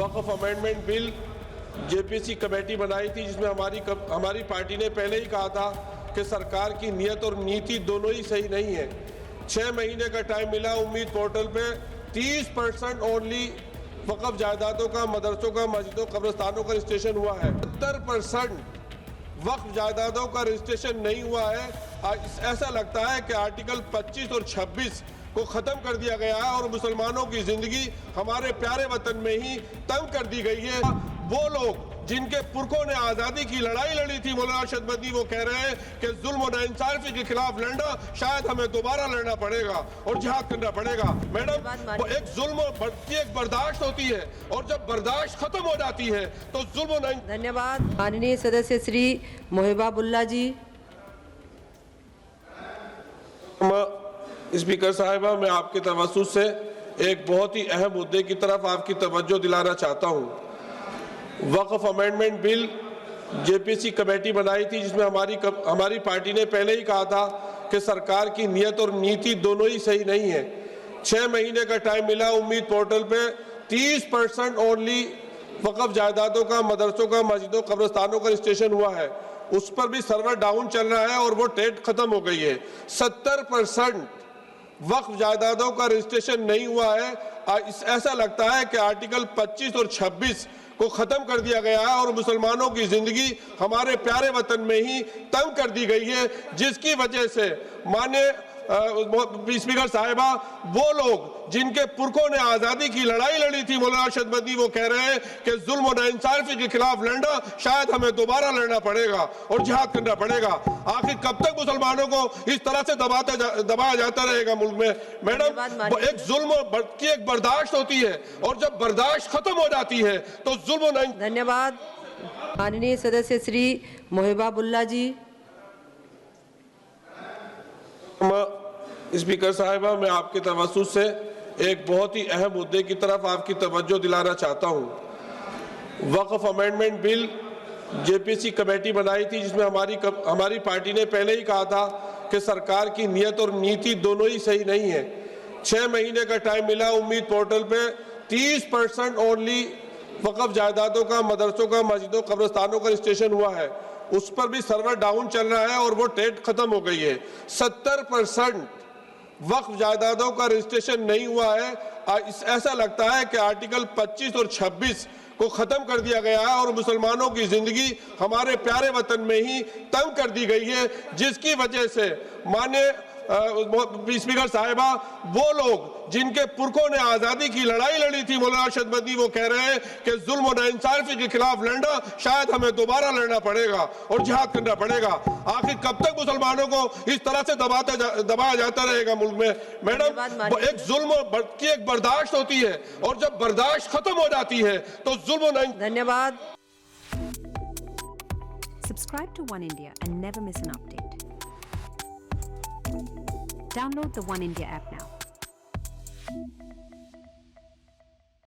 वक्फ amendment bill JPC committee बनाई थी, जिसमें हमारी पार्टी ने पहले ही कहा था कि सरकार की नीयत और नीति दोनों ही सही नहीं है। 6 महीने का टाइम मिला। उम्मीद पोर्टल पे 30% ओनली वक्फ जायदादों का, मदरसों का, मस्जिदों, कब्रिस्तानों का रजिस्ट्रेशन हुआ है। 70% वक्फ जायदादों का रजिस्ट्रेशन नहीं हुआ है। ऐसा लगता है कि आर्टिकल 25 और 26 को खत्म कर दिया गया है और मुसलमानों की जिंदगी हमारे प्यारे वतन में ही तंग कर दी गई है। वो लोग जिनके पुरखों ने आज़ादी की लड़ाई लड़ी थी, मौलाना अरशद मदनी, वो कह रहे हैं कि जुल्म और नाइंसाफी के खिलाफ लड़ना, शायद हमें दोबारा लड़ना पड़ेगा और जिहाद करना पड़ेगा। मैडम, एक जुल्म की एक बर्दाश्त होती है और जब बर्दाश्त खत्म हो जाती है तो जुल्म। धन्यवाद। माननीय सदस्य श्री मोहिबाबुल्ला जी। स्पीकर साहिबा, मैं आपके तवज्जुह से एक बहुत ही अहम मुद्दे की तरफ आपकी तवज्जो दिलाना चाहता हूँ। वक्फ अमेंडमेंट बिल जेपीसी कमेटी बनाई थी, जिसमें हमारी पार्टी ने पहले ही कहा था कि सरकार की नीयत और नीति दोनों ही सही नहीं है। 6 महीने का टाइम मिला। उम्मीद पोर्टल पे 30% ओनली वक्फ जायदादों का, मदरसों का, मस्जिदों, कब्रिस्तानों का रजिस्ट्रेशन हुआ है। उस पर भी सर्वर डाउन चल रहा है और वो डेट खत्म हो गई है। 70% वक्फ जायदादों का रजिस्ट्रेशन नहीं हुआ है। ऐसा लगता है कि आर्टिकल 25 और 26 को खत्म कर दिया गया है और मुसलमानों की जिंदगी हमारे प्यारे वतन में ही तंग कर दी गई है, जिसकी वजह से माननीय स्पीकर साहिबा, वो लोग जिनके पुरखों ने आज़ादी की लड़ाई लड़ी थी, मौलाना अरशद मदनी, वो कह रहे हैं कि जुल्म और नाइंसाफी के खिलाफ लड़ना, शायद हमें दोबारा लड़ना पड़ेगा और जिहाद करना पड़ेगा। आखिर कब तक मुसलमानों को इस तरह से दबाया जाता रहेगा मुल्क में? मैडम, एक जुल्म की एक बर्दाश्त होती है और जब बर्दाश्त खत्म हो जाती है तो जुल्म। धन्यवाद। माननीय सदस्य श्री मोहिबाबुल्ला जी। स्पीकर साहिबा, मैं आपके तवज्जुह से एक बहुत ही अहम मुद्दे की तरफ आपकी तवज्जो दिलाना चाहता हूँ। वक्फ अमेंडमेंट बिल जेपीसी कमेटी बनाई थी, जिसमें हमारी पार्टी ने पहले ही कहा था कि सरकार की नीयत और नीति दोनों ही सही नहीं है। 6 महीने का टाइम मिला। उम्मीद पोर्टल पे 30% ओनली वक्फ जायदादों का, मदरसों का, मस्जिदों, कब्रिस्तानों का रजिस्ट्रेशन हुआ है। उस पर भी सर्वर डाउन चल रहा है और वो डेट खत्म हो गई है। 70% वक्फ जायदादों का रजिस्ट्रेशन नहीं हुआ है। ऐसा लगता है कि आर्टिकल 25 और 26 को खत्म कर दिया गया है और मुसलमानों की जिंदगी हमारे प्यारे वतन में ही तंग कर दी गई है, जिसकी वजह से माननीय स्पीकर साहिबा, वो लोग जिनके पुरखों ने आज़ादी की लड़ाई लड़ी थी, मौलाना अरशद मदनी, वो कह रहे हैं कि जुल्म और नाइंसाफी के खिलाफ लड़ना, शायद हमें दोबारा लड़ना पड़ेगा और जिहाद करना पड़ेगा। आखिर कब तक मुसलमानों को इस तरह से दबाया जाता रहेगा मुल्क में? मैडम, एक जुल्म की एक बर्दाश्त होती है और जब बर्दाश्त खत्म हो जाती है तो जुल्म। धन्यवाद। Subscribe to One India and never miss an update. Download the One India app now.